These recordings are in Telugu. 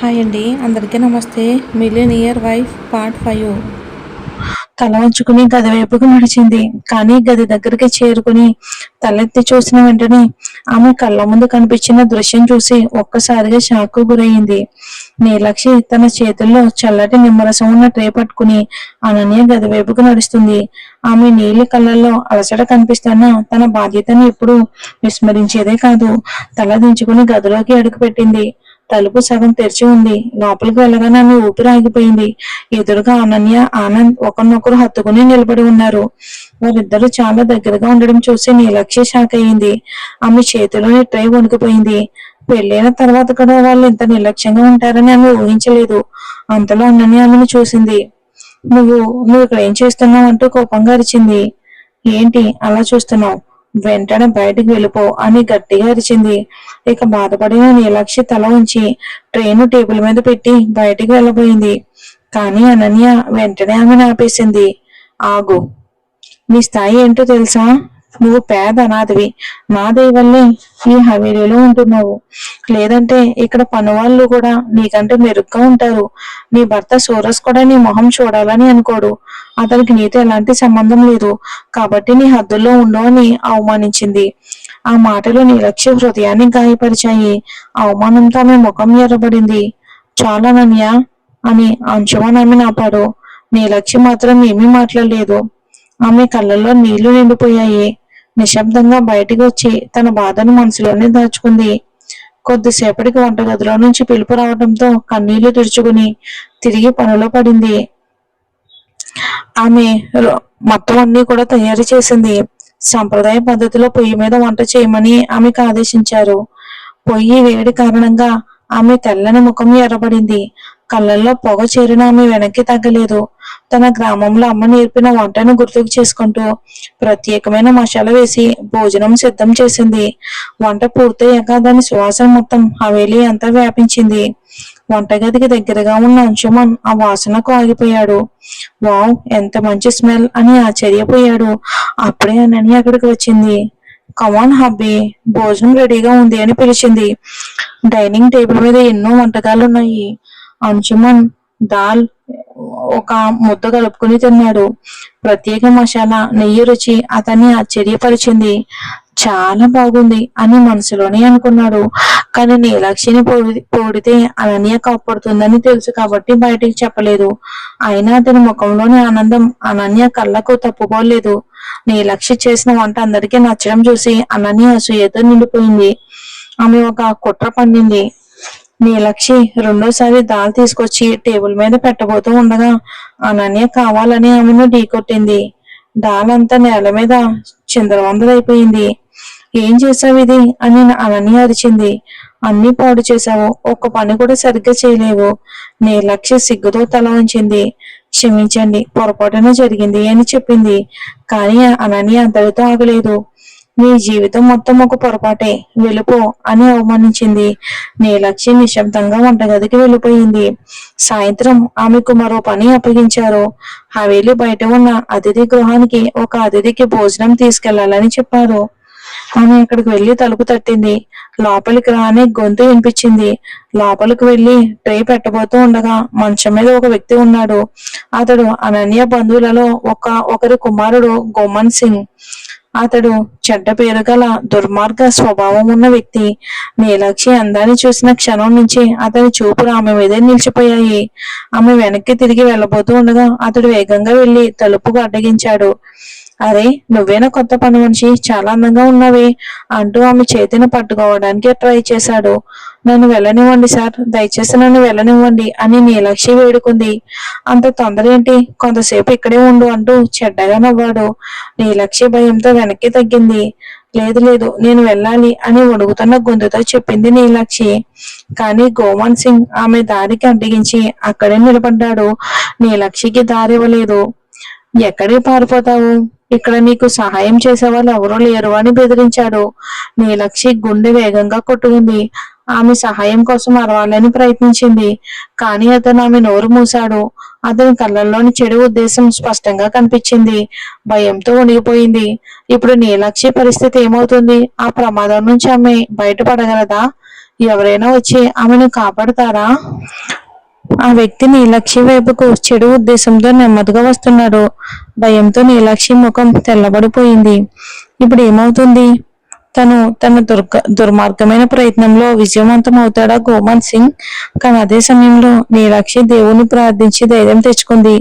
హాయ్ అండి, అందరికీ నమస్తే. Millionaire wife part 5. తల వంచుకుని గది వైపుకు నడిచింది. కానీ గది దగ్గరికి చేరుకుని తలెత్తి చూసిన వెంటనే ఆమె కళ్ళ ముందు కనిపించిన దృశ్యం చూసి ఒక్కసారిగా షాక్ గురయ్యింది. నీలక్షి తన చేతుల్లో చల్లటి నిమ్మరసం ఉన్న ట్రే పట్టుకుని అనన్య గది వైపుకు నడుస్తుంది. ఆమె నీలి కళ్ళల్లో అలసట కనిపిస్తున్నా తన బాధ్యతను ఎప్పుడు విస్మరించేదే కాదు. తల దించుకుని గదిలోకి అడుగుపెట్టింది. తలుపు సగం తెరిచి ఉంది. లోపలికి వెళ్ళగానే ఆమె ఊపిరి ఆగిపోయింది. ఎదురుగా అనన్య, ఆనంద్ ఒకరినొకరు హత్తుకుని నిలబడి ఉన్నారు. వారిద్దరూ చాలా దగ్గరగా ఉండడం చూసి నీలక్షి షాక్ అయింది. ఆమె చేతిలోని ట్రై వణికిపోయింది. పెళ్ళైన తర్వాత కూడా వాళ్ళు ఇంత నిర్లక్ష్యంగా ఉంటారని ఆమె ఊహించలేదు. అంతలో అనన్య ఆమెను చూసింది. నువ్వు నువ్వు ఇక్కడ ఏం చేస్తున్నావు అంటూ కోపంగా అరిచింది. ఏంటి అలా చూస్తున్నావు? వెంటనే బయటికి వెళ్ళిపో అని గట్టిగా అరిచింది. ఇక బాధపడిన నీలాక్షి తల ఉంచి ట్రైను టేబుల్ మీద పెట్టి బయటికి వెళ్ళబోయింది. కానీ అనన్య వెంటనే ఆమెను ఆపేసింది. ఆగు, నీ స్థాయి ఏంటో తెలుసా? నువ్వు పేద అనాథవి. నా దయ వల్లే ఈ హవేలీలో ఉంటున్నావు. లేదంటే ఇక్కడ పనివాళ్ళు కూడా నీకంటే మెరుగ్గా ఉంటారు. నీ భర్త సూరజ్ కూడా నీ మొహం చూడాలని అనుకోడు. అతనికి నీతో ఎలాంటి సంబంధం లేదు. కాబట్టి నీ హద్దుల్లో ఉండు అని అవమానించింది. ఆ మాటలు నీలక్షి హృదయాన్ని గాయపరిచాయి. అవమానంతో ఆమె ముఖం ఎర్రబడింది. చాలా అనన్య అని అంశుమన్ ఆమెను ఆపాడు. నీలక్షి మాత్రం ఏమీ మాట్లాడలేదు. ఆమె కళ్ళల్లో నీళ్లు నిండిపోయాయి. నిశ్శబ్దంగా బయటికి వచ్చి తన బాధను మనసులోనే దాచుకుంది. కొద్దిసేపటికి వంటగదిలో నుంచి పిలుపు రావడంతో కన్నీళ్లు తుడుచుకుని తిరిగి పనిలో పడింది. ఆమె మొత్తం అన్ని కూడా తయారు చేసింది. సంప్రదాయ పద్ధతిలో పొయ్యి మీద వంట చేయమని ఆమెకు ఆదేశించారు. పొయ్యి వేడి కారణంగా ఆమె తెల్లని ముఖం ఎర్రబడింది. కళ్ళల్లో పొగ చేరిన ఆమె వెనక్కి తగ్గలేదు. తన గ్రామంలో అమ్మ నేర్పిన వంటను గుర్తుకు చేసుకుంటూ ప్రత్యేకమైన మసాలా వేసి భోజనం సిద్ధం చేసింది. వంట పూర్తయ్యాక దాని సువాసన మొత్తం హవేలీ అంతా వ్యాపించింది. వంటగదికి దగ్గరగా ఉన్న అంశుమన్ ఆ వాసనకు ఆగిపోయాడు. వావ్, ఎంత మంచి స్మెల్ అని ఆశ్చర్యపోయాడు. అప్పుడే అనని అక్కడికి వచ్చింది. కమాన్ హబ్బీ, భోజనం రెడీగా ఉంది అని పిలిచింది. డైనింగ్ టేబుల్ మీద ఎన్నో వంటకాలు ఉన్నాయి. అంశుమన్ దాల్ ఒక ముద్ద కలుపుకుని తిన్నాడు. ప్రత్యేక మసాలా, నెయ్యి రుచి అతన్ని ఆశ్చర్యపరిచింది. చాలా బాగుంది అని మనసులోనే అనుకున్నాడు. కానీ నీలాక్షిని పొడితే అనన్య కోప్పడుతుందని తెలుసు కాబట్టి బయటికి చెప్పలేదు. అయినా అతని ముఖంలోని ఆనందం అనన్య కళ్ళకు తప్పుకోలేదు. నీలాక్షి చేసిన వంట అందరికీ నచ్చడం చూసి అనన్య అసూయతో నిండిపోయింది. ఆమె ఒక కుట్ర పన్నింది. నీలక్షి రెండోసారి దాల్ తీసుకొచ్చి టేబుల్ మీద పెట్టబోతూ ఉండగా అనన్య కావాలని ఆమెను ఢీకొట్టింది. దాల్ అంతా నేల మీద చిందరవందరైపోయింది. ఏం చేసావు ఇది అని అనన్య అరిచింది. అన్ని పాడు చేశావు, ఒక్క పని కూడా సరిగ్గా చేయలేవు. నీలక్షి సిగ్గుతో తల వంచింది. క్షమించండి, పొరపాటున జరిగింది అని చెప్పింది. కానీ అనన్య అంతటితో ఆగలేదు. నీ జీవితం మొత్తం ఒక పొరపాటే, వెళ్ళిపో అని అవమానించింది. నీలక్షి నిశ్శబ్దంగా వంటగదికి వెళ్ళిపోయింది. సాయంత్రం ఆమెకు మరో పని అప్పగించారు. హవేలీ బయట ఉన్న అతిథి గృహానికి ఒక అతిథికి భోజనం తీసుకెళ్లాలని చెప్పారు. ఆమె అక్కడికి వెళ్లి తలుపు తట్టింది. లోపలికి రాని గొంతు వినిపించింది. లోపలికి వెళ్లి ట్రే పెట్టబోతూ ఉండగా మంచం మీద ఒక వ్యక్తి ఉన్నాడు. అతడు అనన్య బంధువులలో ఒకరి కుమారుడు గోమన్ సింగ్. అతడు చెడ్డ పేరు గల దుర్మార్గ స్వభావం ఉన్న వ్యక్తి. నీలాక్షి అందాన్ని చూసిన క్షణం నుంచి అతని చూపులు ఆమె మీదే నిలిచిపోయాయి. ఆమె వెనక్కి తిరిగి వెళ్ళబోతూ ఉండగా అతడు వేగంగా వెళ్లి తలుపుకు అడ్డగించాడు. అరే, నువ్వేనా కొత్త పని మనిషి, చాలా అందంగా ఉన్నావే అంటూ ఆమె చేతిని పట్టుకోవడానికి ట్రై చేశాడు. నన్ను వెళ్ళనివ్వండి సార్, దయచేసి నన్ను వెళ్ళనివ్వండి అని నీలక్షి వేడుకుంది. అంత తొందర ఏంటి, కొంతసేపు ఇక్కడే ఉండు అంటూ చెడ్డగా నవ్వాడు. నీలక్షి భయంతో వెనక్కి తగ్గింది. లేదు లేదు, నేను వెళ్ళాలి అని వణుకుతున్న గొంతుతో చెప్పింది నీలాక్షి. కానీ గోమన్ సింగ్ ఆమె దారికి అడ్డగించి అక్కడే నిలబడ్డాడు. నీలాక్షికి దారి ఇవ్వలేదు. ఎక్కడికి పారిపోతావు? ఇక్కడ నీకు సహాయం చేసేవాళ్ళు ఎవరూ లేరు అని బెదిరించాడు. నీలక్షి గుండె వేగంగా కొట్టుకుంది. ఆమె సహాయం కోసం అరవాలని ప్రయత్నించింది. కానీ అతను ఆమె నోరు మూశాడు. అతని కళ్ళల్లోని చెడు ఉద్దేశం స్పష్టంగా కనిపించింది. భయంతో వణిగిపోయింది. ఇప్పుడు నీలక్షి పరిస్థితి ఏమవుతుంది? ఆ ప్రమాదం నుంచి ఆమె బయటపడగలదా? ఎవరైనా వచ్చి ఆమెను కాపాడతారా? ఆ వ్యక్తి నీలక్షి వైపుకు చెడు ఉద్దేశంతో నెమ్మదిగా వస్తున్నాడు. భయంతో నీలక్షి ముఖం తెల్లబడిపోయింది. ఇప్పుడు ఏమవుతుంది? తను తన దుర్మార్గమైన ప్రయత్నంలో విజయవంతం అవుతాడా గోమన్ సింగ్? కానీ అదే సమయంలో నీలక్షి దేవుని ప్రార్థించి ధైర్యం తెచ్చుకుంది.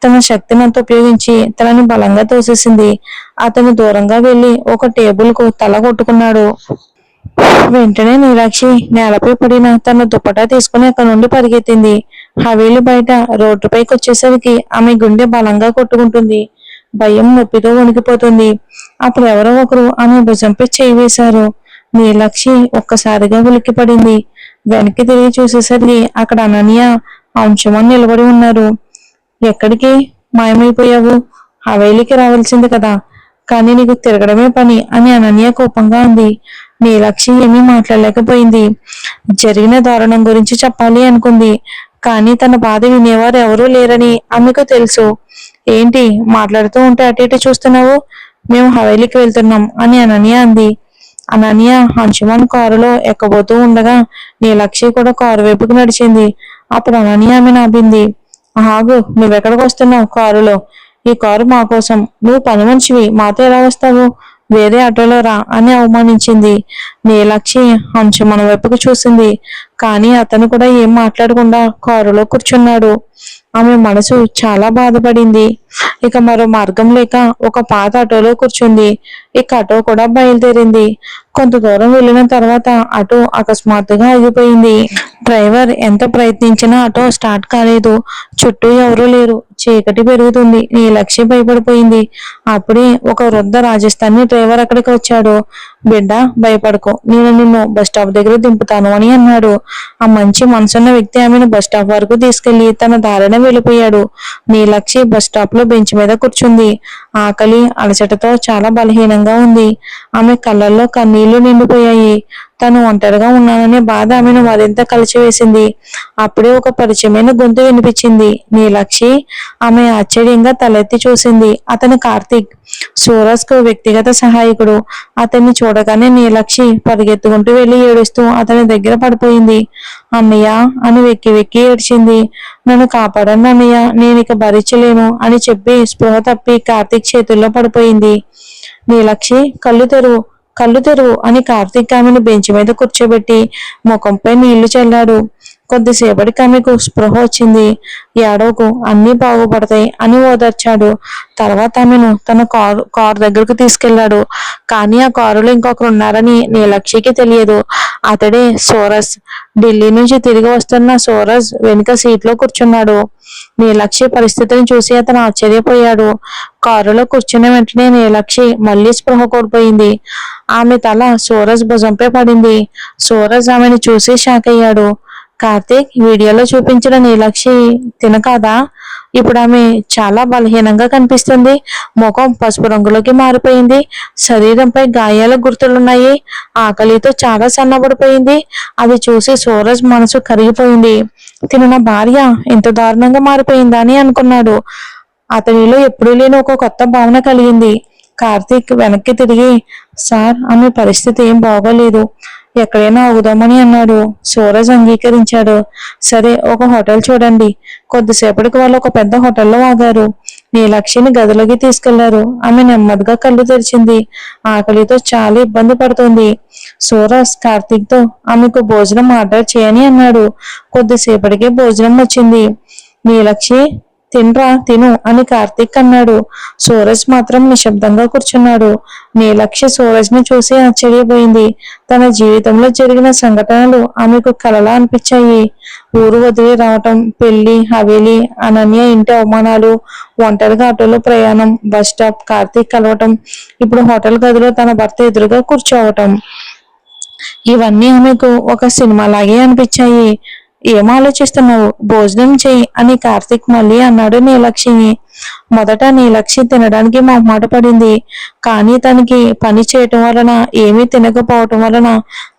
తన శక్తిని అంత ఉపయోగించి తనని బలంగా తోసేసింది. అతను దూరంగా వెళ్లి ఒక టేబుల్ కు తల కొట్టుకున్నాడు. వెంటనే నీలాక్షి నేలపై పడిన తన దుపట్టా తీసుకుని అక్కడి నుండి పరిగెత్తింది. హవేలి బయట రోడ్డుపైకి వచ్చేసరికి ఆమె గుండె బలంగా కొట్టుకుంటుంది. భయం నొప్పితో వణికిపోతుంది. అప్పుడు ఎవరో ఒకరు ఆమె భుజంపై చేయి వేశారు. నీలాక్షి ఒక్కసారిగా ఉలిక్కిపడింది. వెనక్కి తిరిగి చూసేసరికి అక్కడ అనన్య, అంశుమన్ నిలబడి ఉన్నారు. ఎక్కడికి మాయమైపోయావు? హవేలీకి రావాల్సింది కదా, కానీ నీకు తిరగడమే పని అని అనన్య కోపంగా ఉంది. నీలాక్షి ఏమీ మాట్లాడలేకపోయింది. జరిగిన దారుణం గురించి చెప్పాలి అనుకుంది. కానీ తన బాధ వినేవారు ఎవరూ లేరని ఆమెకు తెలుసు. ఏంటి మాట్లాడుతూ ఉంటే అటు ఇటు చూస్తున్నావు? మేము హవేలీకి వెళ్తున్నాం అని అనన్య అంది. అనన్య అంశుమన్ కారులో ఎక్కబోతూ ఉండగా నీలాక్షి కూడా కారు వైపుకు నడిచింది. అప్పుడు అనన్య ఆమెను ఆపింది. ఆగు, నువ్వెక్కడికి వస్తున్నావు? కారులో. ఈ కారు మా కోసం. నువ్వు పని మనిషివి, మాతో ఎలా వస్తావు? వేరే ఆటోలో రా అని అవమానించింది. నీలాక్షి అంశుమన్ వైపుకు చూసింది. కానీ అతను కూడా ఏం మాట్లాడకుండా కారులో కూర్చున్నాడు. ఆమె మనసు చాలా బాధపడింది. ఇక మరో మార్గం లేక ఒక పాత ఆటోలో కూర్చుంది. ఇక ఆటో కూడా బయలుదేరింది. కొంత దూరం వెళ్ళిన తర్వాత ఆటో అకస్మాత్తుగా ఆగిపోయింది. డ్రైవర్ ఎంత ప్రయత్నించినా ఆటో స్టార్ట్ కాలేదు. చుట్టూ ఎవరూ లేరు. చీకటి పెరుగుతుంది. నీలక్షి భయపడిపోయింది. అప్పుడే ఒక వృద్ధ రాజస్థానీ డ్రైవర్ అక్కడికి వచ్చాడు. బిడ్డ, భయపడకు, నేను నిన్ను బస్ స్టాప్ దగ్గర దింపుతాను అని అన్నాడు. ఆ మంచి మనసున్న వ్యక్తి ఆమెను బస్ స్టాప్ వరకు తీసుకెళ్లి తన దారిన వెళ్ళిపోయాడు. నీలక్షి బస్ స్టాప్ లో బెంచ్ మీద కూర్చుంది. ఆకలి, అలసటతో చాలా బలహీనంగా ఉంది. ఆమె కళ్ళల్లో కన్నీళ్లు నిండిపోయాయి. తను ఒంటరిగా ఉన్నాననే బాధ ఆమెను మరింత కలిచివేసింది. అప్పుడే ఒక పరిచయమైన గొంతు వినిపించింది. నీలక్షి. ఆమె ఆశ్చర్యంగా తలెత్తి చూసింది. అతను కార్తీక్, సూరజ్ కు వ్యక్తిగత సహాయకుడు. అతన్ని చూడగానే నీలక్షి పరిగెత్తుకుంటూ వెళ్లి ఏడుస్తూ అతని దగ్గర పడిపోయింది. అన్నయ్య అని వెక్కి వెక్కి ఏడ్చింది. నన్ను కాపాడండి అన్నయ్య, నేను ఇక భరించలేను అని చెప్పి స్పృహ తప్పి కార్తీక్ చేతుల్లో పడిపోయింది. నీలక్షి, కళ్ళు తెరువు, కళ్ళు తెరువు అని కార్తీక్ ఆమెను బెంచ్ మీద కూర్చోబెట్టి ముఖంపై నీళ్లు చల్లాడు. కొద్దిసేపటికి ఆమెకు స్పృహ వచ్చింది. ఏడవకు, అన్నీ బాగుపడతాయి అని ఓదార్చాడు. తర్వాత ఆమెను తన కారు దగ్గరకు తీసుకెళ్లాడు. కానీ ఆ కారులో ఇంకొకరు ఉన్నారని నీలక్షికి తెలియదు. అతడే సూరజ్. ఢిల్లీ నుంచి తిరిగి వస్తున్న సూరజ్ వెనుక సీట్లో కూర్చున్నాడు. నీలక్షి పరిస్థితిని చూసి అతను ఆశ్చర్యపోయాడు. కారులో కూర్చున్న వెంటనే నీలక్షి మళ్లీ స్పృహ కోల్పోయింది. ఆమె తల సూరజ్ భుజంపై పడింది. సూరజ్ ఆమెను చూసి షాక్ అయ్యాడు. కార్తీక్, వీడియోలో చూపించిన నీలక్షి తిన కాదా? ఇప్పుడు ఆమె చాలా బలహీనంగా కనిపిస్తుంది. ముఖం పసుపు రంగులోకి మారిపోయింది. శరీరంపై గాయాల గుర్తులున్నాయి. ఆకలితో చాలా సన్నబడిపోయింది. అది చూసి సూరజ్ మనసు కరిగిపోయింది. తిన నా భార్య ఎంత దారుణంగా మారిపోయిందా అని అనుకున్నాడు. అతనిలో ఎప్పుడూ లేని ఒక కొత్త భావన కలిగింది. కార్తీక్ వెనక్కి తిరిగి, సార్, ఆమె పరిస్థితి ఏం బాగోలేదు, ఎక్కడైనా ఆగుదామని అన్నాడు. సూరజ్ అంగీకరించాడు. సరే, ఒక హోటల్ చూడండి. కొద్దిసేపటికి వాళ్ళు ఒక పెద్ద హోటల్లో ఆగారు. నీలక్షిని గదిలోకి తీసుకెళ్లారు. ఆమె నెమ్మదిగా కళ్ళు తెరిచింది. ఆకలితో చాలా ఇబ్బంది పడుతుంది. సూరజ్ కార్తీక్ తో ఆమెకు భోజనం ఆర్డర్ చేయని అన్నాడు. కొద్దిసేపటికే భోజనం వచ్చింది. నీలక్షి, తినరా, తిను అని కార్తీక్ అన్నాడు. సూరజ్ మాత్రం నిశ్శబ్దంగా కూర్చున్నాడు. నీలక్షి సూరజ్ ని చూసి ఆశ్చర్యపోయింది. తన జీవితంలో జరిగిన సంఘటనలు ఆమెకు కలలా అనిపించాయి. ఊరు వదిలి రావటం, పెళ్లి, హవేలి, అనన్య ఇంటి అవమానాలు, ఒంటరిగా ఆటోలో ప్రయాణం, బస్ స్టాప్, కార్తీక్ కలవటం, ఇప్పుడు హోటల్ గదిలో తన భర్త ఎదురుగా కూర్చోవటం, ఇవన్నీ ఆమెకు ఒక సినిమాలాగే అనిపించాయి. ఏం ఆలోచిస్తున్నావు? భోజనం చెయ్యి అని కార్తీక్ మళ్ళీ అన్నాడు నీలక్షిని. మొదట నీలక్షి తినడానికి మొహమాట పడింది. కానీ తనకి పని చేయటం వలన ఏమీ తినకపోవటం వలన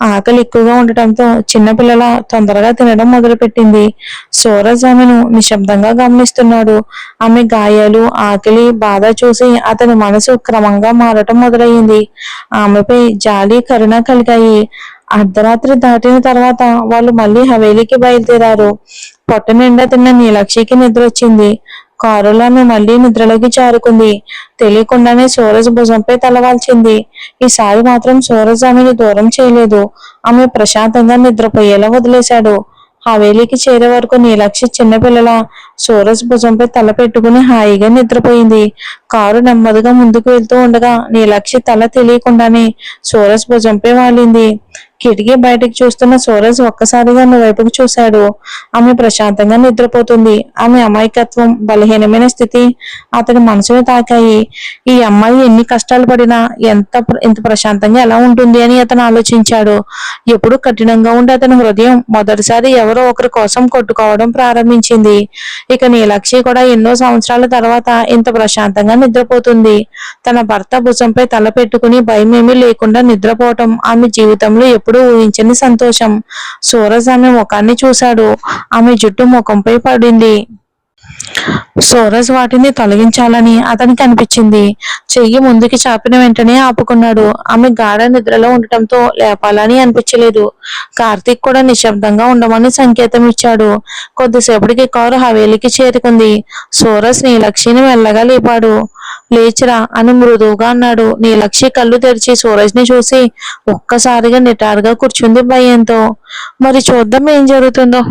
ఆకలి ఎక్కువగా ఉండటంతో చిన్నపిల్లల తొందరగా తినడం మొదలుపెట్టింది. సూరజ్ ఆమెను నిశ్శబ్దంగా గమనిస్తున్నాడు. ఆమె గాయాలు, ఆకలి, బాధ చూసి అతని మనసు క్రమంగా మారటం మొదలయ్యింది. ఆమెపై జాలి, కరుణ కలిగాయి. అర్ధరాత్రి దాటిన తర్వాత వాళ్ళు మళ్ళీ హవేలీకి బయలుదేరారు. పొట్ట నిండా తిన్న నీలక్షికి నిద్ర వచ్చింది. కారులో ఆమె మళ్ళీ నిద్రలోకి జారుకుంది. తెలియకుండానే సూరజ్ భుజంపై తలవాల్చింది. ఈసారి మాత్రం సూరజ్ ఆమెను దూరం చేయలేదు. ఆమె ప్రశాంతంగా నిద్రపోయేలా వదిలేశాడు. హవేలీకి చేరే వరకు నీలక్షి చిన్నపిల్లల సూరజ్ భుజంపై తల పెట్టుకుని హాయిగా నిద్రపోయింది. కారు నెమ్మదిగా ముందుకు వెళ్తూ ఉండగా నీలక్షి తల తెలియకుండానే సూరజ్ భుజంపై వాలింది. కిటికీ బయటకు చూస్తున్న సూరజ్ ఒక్కసారిగా ఆమె వైపుకు చూశాడు. ఆమె ప్రశాంతంగా నిద్రపోతుంది. ఆమె అమాయకత్వం, బలహీనమైన స్థితి అతని మనసును తాకాయి. ఈ అమ్మాయి ఎన్ని కష్టాలు పడినా ఇంత ప్రశాంతంగా ఎలా ఉంటుంది అని అతను ఆలోచించాడు. ఎప్పుడు కఠినంగా ఉండే అతని హృదయం మొదటిసారి ఎవరో ఒకరి కోసం కొట్టుకోవడం ప్రారంభించింది. ఇక నీలక్షి కూడా ఎన్నో సంవత్సరాల తర్వాత ఇంత ప్రశాంతంగా నిద్రపోతుంది. తన భర్త భుజంపై తల పెట్టుకుని భయమేమీ లేకుండా నిద్రపోవటం ఆమె జీవితంలో ఎప్పుడూ ఊహించని సంతోషం. సూరజ్ ఆమె ముఖాన్ని చూశాడు. ఆమె జుట్టు ముఖంపై పడింది. సూరజ్ వాటిని తొలగించాలని అతనికి అనిపించింది. చెయ్యి ముందుకి చాపిన వెంటనే ఆపుకున్నాడు. ఆమె గాఢ నిద్రలో ఉండటంతో లేపాలని అనిపించలేదు. కార్తీక్ కూడా నిశ్శబ్దంగా ఉండమని సంకేతం ఇచ్చాడు. కొద్దిసేపటికి కారు హవేలీకి చేరుకుంది. సూరజ్ నీలక్షిని మెల్లగా లేపాడు. లేచిరా అని మృదువుగా అన్నాడు. నీలక్షి కళ్ళు తెరిచి సూరజ్ ని చూసి ఒక్కసారిగా నిటారుగా కూర్చుంది భయంతో. మరి చూద్దాం ఏం జరుగుతుందో.